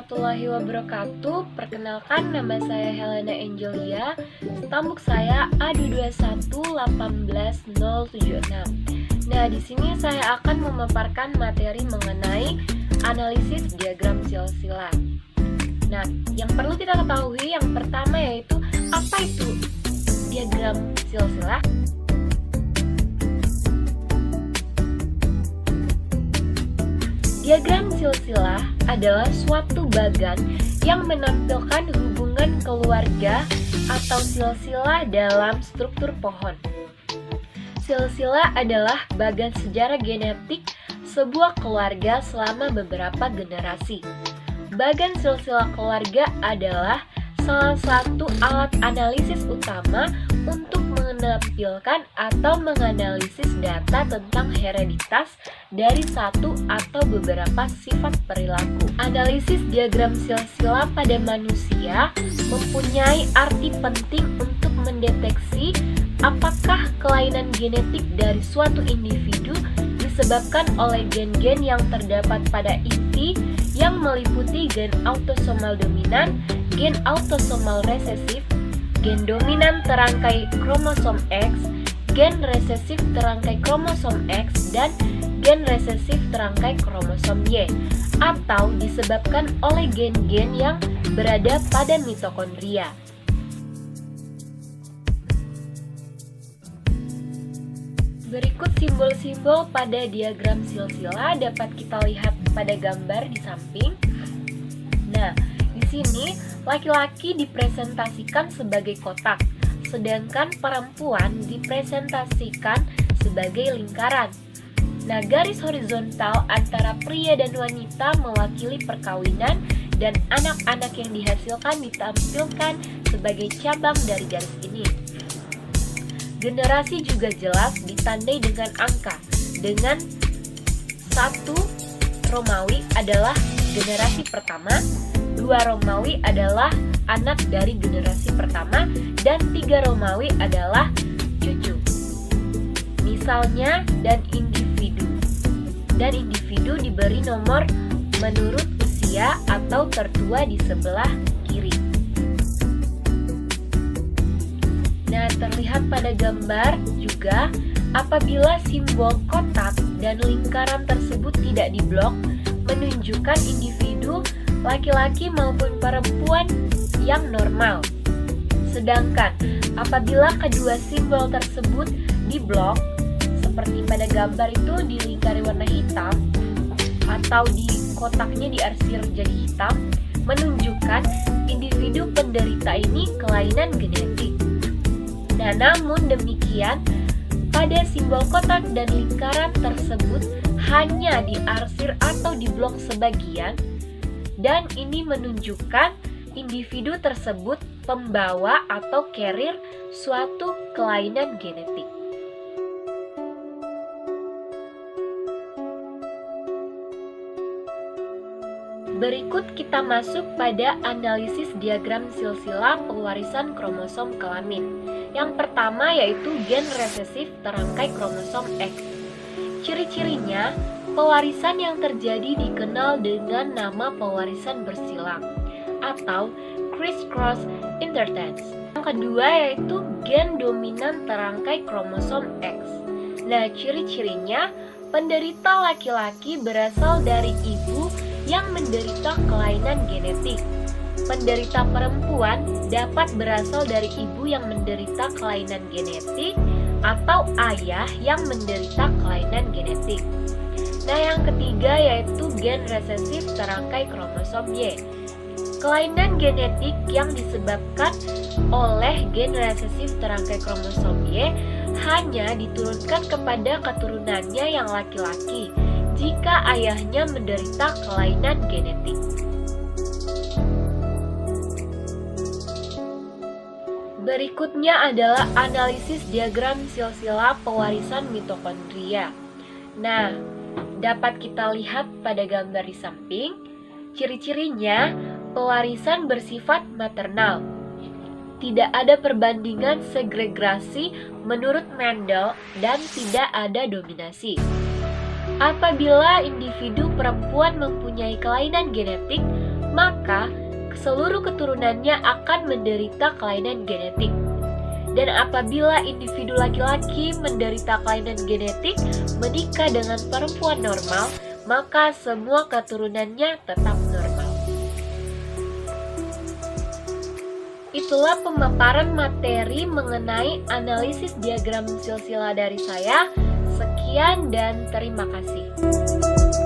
warahmatullahi wabarakatuh. Perkenalkan, nama saya Helena Angelia. Stambuk saya A221818076. Nah, di sini saya akan memaparkan materi mengenai analisis diagram silsilah. Nah, yang perlu kita ketahui yang pertama yaitu apa itu diagram silsilah? Diagram silsilah adalah suatu bagan yang menampilkan hubungan keluarga atau silsilah dalam struktur pohon. Silsilah adalah bagan sejarah genetik sebuah keluarga selama beberapa generasi. Bagan silsilah keluarga adalah salah satu alat analisis utama untuk menampilkan atau menganalisis data tentang hereditas dari satu atau beberapa sifat perilaku. Analisis diagram silsilah pada manusia mempunyai arti penting untuk mendeteksi apakah kelainan genetik dari suatu individu disebabkan oleh gen-gen yang terdapat pada inti yang meliputi gen autosomal dominan, gen autosomal resesif, gen dominan terangkai kromosom X, gen resesif terangkai kromosom X, dan gen resesif terangkai kromosom Y, atau disebabkan oleh gen-gen yang berada pada mitokondria. Berikut simbol-simbol pada diagram silsilah dapat kita lihat pada gambar di samping. Nah, di sini laki-laki dipresentasikan sebagai kotak, sedangkan perempuan dipresentasikan sebagai lingkaran. Nah, garis horizontal antara pria dan wanita mewakili perkawinan dan anak-anak yang dihasilkan ditampilkan sebagai cabang dari garis ini. Generasi juga jelas ditandai dengan angka, dengan 1 Romawi adalah generasi pertama, 2 Romawi adalah anak dari generasi pertama, dan 3 Romawi adalah cucu. Misalnya, dan individu diberi nomor menurut usia atau tertua di sebelah kiri. Nah, terlihat pada gambar juga apabila simbol kotak dan lingkaran tersebut tidak diblok, menunjukkan individu laki-laki maupun perempuan yang normal. Sedangkan apabila kedua simbol tersebut diblok, seperti pada gambar itu dilingkari warna hitam atau di kotaknya diarsir jadi hitam, menunjukkan individu penderita ini kelainan genetik. Nah, namun demikian, pada simbol kotak dan lingkaran tersebut hanya diarsir atau diblok sebagian, dan ini menunjukkan individu tersebut pembawa atau carrier suatu kelainan genetik. Berikut kita masuk pada analisis diagram silsilah pewarisan kromosom kelamin. Yang pertama yaitu gen resesif terangkai kromosom X. Ciri-cirinya, pewarisan yang terjadi dikenal dengan nama pewarisan bersilang atau criss-cross inheritance. Yang kedua yaitu gen dominan terangkai kromosom X. Nah, ciri-cirinya, penderita laki-laki berasal dari ibu yang menderita kelainan genetik. Penderita perempuan dapat berasal dari ibu yang menderita kelainan genetik atau ayah yang menderita kelainan genetik. Nah, yang ketiga yaitu gen resesif terangkai kromosom Y. Kelainan genetik yang disebabkan oleh gen resesif terangkai kromosom Y hanya diturunkan kepada keturunannya yang laki-laki jika ayahnya menderita kelainan genetik. Berikutnya adalah analisis diagram silsilah pewarisan mitokondria. Nah, dapat kita lihat pada gambar di samping, ciri-cirinya pewarisan bersifat maternal. Tidak ada perbandingan segregasi menurut Mendel dan tidak ada dominasi. Apabila individu perempuan mempunyai kelainan genetik, maka seluruh keturunannya akan menderita kelainan genetik. Dan apabila individu laki-laki menderita kelainan genetik menikah dengan perempuan normal, maka semua keturunannya tetap normal. Itulah pemaparan materi mengenai analisis diagram silsilah dari saya. Sekian dan terima kasih.